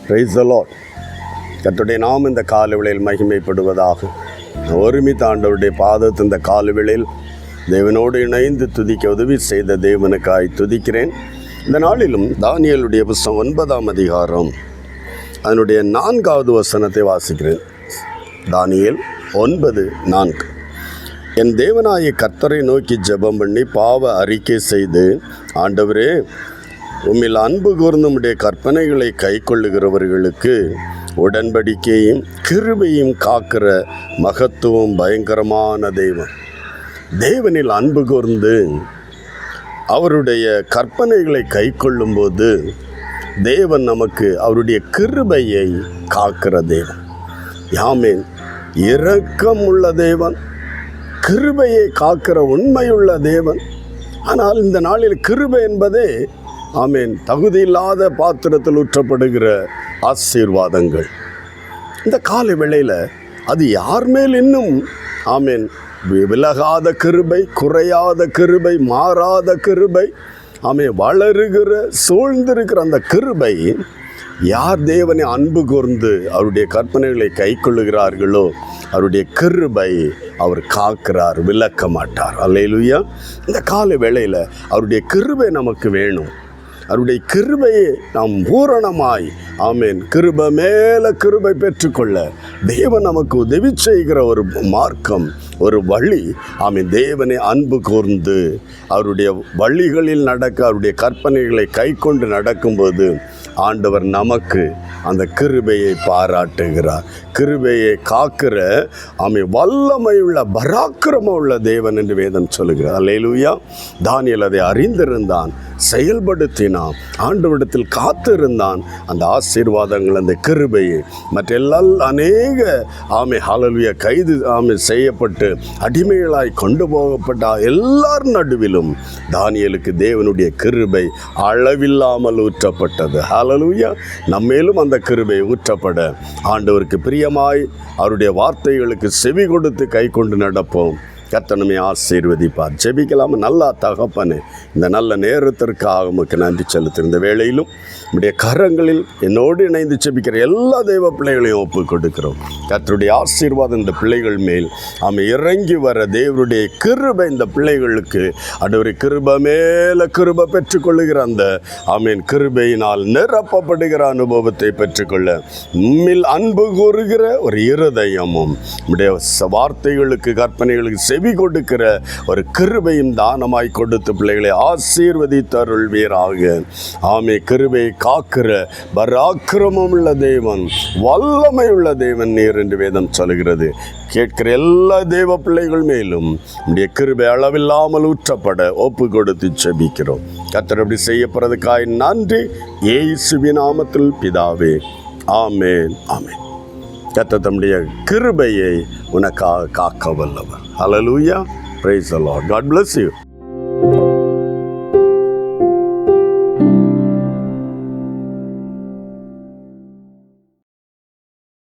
Price the Lord. கர்த்தருடைய நாமம் இந்த காலவேளையில் மகிமைப்படுவதாக. ஒருமித்த ஆண்டவருடைய பாதத்தை இந்த காலவேளையில் தேவனோடு இணைந்து துதிக்க உதவி செய்த தேவனுக்காய் துதிக்கிறேன். இந்த நாளிலும் தானியேலுடைய புத்தகம் 9ஆம் அதிகாரம் அதனுடைய 4வது வசனத்தை வாசிக்கிறேன். தானியேல் 9:4. என் தேவனாய கர்த்தரை நோக்கி ஜெபம் பண்ணி பாவ அறிக்கை செய்து, ஆண்டவரே, உம்மில் அன்பு கூர்ந்து உம்முடைய கற்பனைகளை கை கொள்ளுகிறவர்களுக்கு உடன்படிக்கையும் கிருபையும் காக்கிற மகத்துவம் பயங்கரமான தெய்வம். தேவனில் அன்பு கூர்ந்து அவருடைய கற்பனைகளை கை கொள்ளும்போது தேவன் நமக்கு அவருடைய கிருபையை காக்கிற தேவன். யாமேன், இரக்கம் உள்ள தேவன், கிருபையை காக்கிற உண்மையுள்ள தேவன். ஆனால் இந்த நாளில் கிருபை என்பதே ஆமேன் தகுதியில்லாத பாத்திரத்தில் ஊற்றப்படுகிற ஆசீர்வாதங்கள். இந்த காலை வேளையில் அது யார் மேல் இன்னும் ஆமேன் விலகாத கிருபை, குறையாத கிருபை, மாறாத கிருபை, ஆமேன் வளருகிற சூழ்ந்திருக்கிற அந்த கிருபை யார் தேவனை அன்பு கூர்ந்து அவருடைய கற்பனைகளை கை கொள்ளுகிறார்களோ அவருடைய கிருபை அவர் காக்கிறார், விலக்க மாட்டார். அல்லேலூயா. இந்த காலை வேளையில் அவருடைய கிருபை நமக்கு வேணும். அவருடைய கிருபையை நாம் பூரணமாய் ஆமேன் கிருபை மேலே கிருபை பெற்றுக்கொள்ள தேவன் நமக்கு உதவி செய்கிற ஒரு மார்க்கம், ஒரு வழி. ஆமேன், தேவனை அன்பு கூர்ந்து அவருடைய வழிகளில் நடக்க, அவருடைய கற்பனைகளை கை கொண்டு நடக்கும்போது ஆண்டவர் நமக்கு அந்த கிருபையை பாராட்டுகிறார். கிருபையை காக்கிற ஆமேன் வல்லமையுள்ள பராக்கிரமம் உள்ள தேவன் என்று வேதம் சொல்லுகிறார். அல்லேலூயா. தானியேல் அதை அறிந்திருந்தான், செயல்படுத்தினான், ஆண்டவரிடத்தில் காத்திருந்தான். அந்த ஆசீர்வாதங்கள், அந்த கிருபையை மற்றெல்லாம் அநேக ஹல்லேலூயா கைது செய்யப்பட்டு அடிமைகளாய் கொண்டு போகப்பட்ட எல்லார் நடுவிலும் தானியேலுக்கு தேவனுடைய கிருபை அளவில்லாமல் ஊற்றப்பட்டது. ஹல்லேலூயா. நம்மேலும் அந்த கிருபை ஊற்றப்பட ஆண்டவருக்கு பிரியமாய் அவருடைய வார்த்தைகளுக்கு செவி கொடுத்து கை கொண்டு நடப்போம். கர்த்தர் நம்மை ஆசீர்வதிப்பார். ஜெபிக்கலாம். நல்லா தகப்பனே, இந்த நல்ல நேரத்திற்காக உமக்கு நன்றி செலுத்தும். இந்த வேளையிலும் நம்முடைய கரங்களில் என்னோடு இணைந்து ஜெபிக்கிற எல்லா தெய்வ பிள்ளைகளையும் ஒப்பு கொடுக்கிறோம். கர்த்தருடைய ஆசீர்வாதம் இந்த பிள்ளைகள் மேல் இறங்கி வர தேவனுடைய கிருபை இந்த பிள்ளைகளுக்கு ஆண்டவரே கிருபை மேலே கிருபை பெற்றுக்கொள்ளுகிற அந்த கிருபையினால் நிரப்பப்படுகிற அனுபவத்தை பெற்றுக்கொள்ள உம்மில் அன்பு கூறுகிற ஒரு இருதயமும் நம்முடைய வார்த்தைகளுக்கு கற்பனைகளுக்கு செவி கொடுக்கிற ஒரு கிருபையும் தானமாய் கொடுத்து பிள்ளைகளை ஆசீர்வதித்தருள்வீராக. ஆமே, கிருபையை காக்கிற பராக்கிரமம் உள்ள தேவன், வல்லமை உள்ள தேவன் நீர் என்று வேதம் சொல்கிறது. கேட்கிற எல்லா தேவ பிள்ளைகள் மேலும் நம்முடைய கிருபை அளவில்லாமல் ஊற்றப்பட ஒப்பு கொடுத்து செபிக்கிறோம். கர்த்தர் அப்படி செய்யப்படுறதுக்காய் நன்றி. இயேசுவின் நாமத்தில் பிதாவே, ஆமேன், ஆமேன். கர்த்தர் தம்முடைய கிருபையை உனக்காக காக்க வல்லவர். Hallelujah. Praise the Lord. God bless you.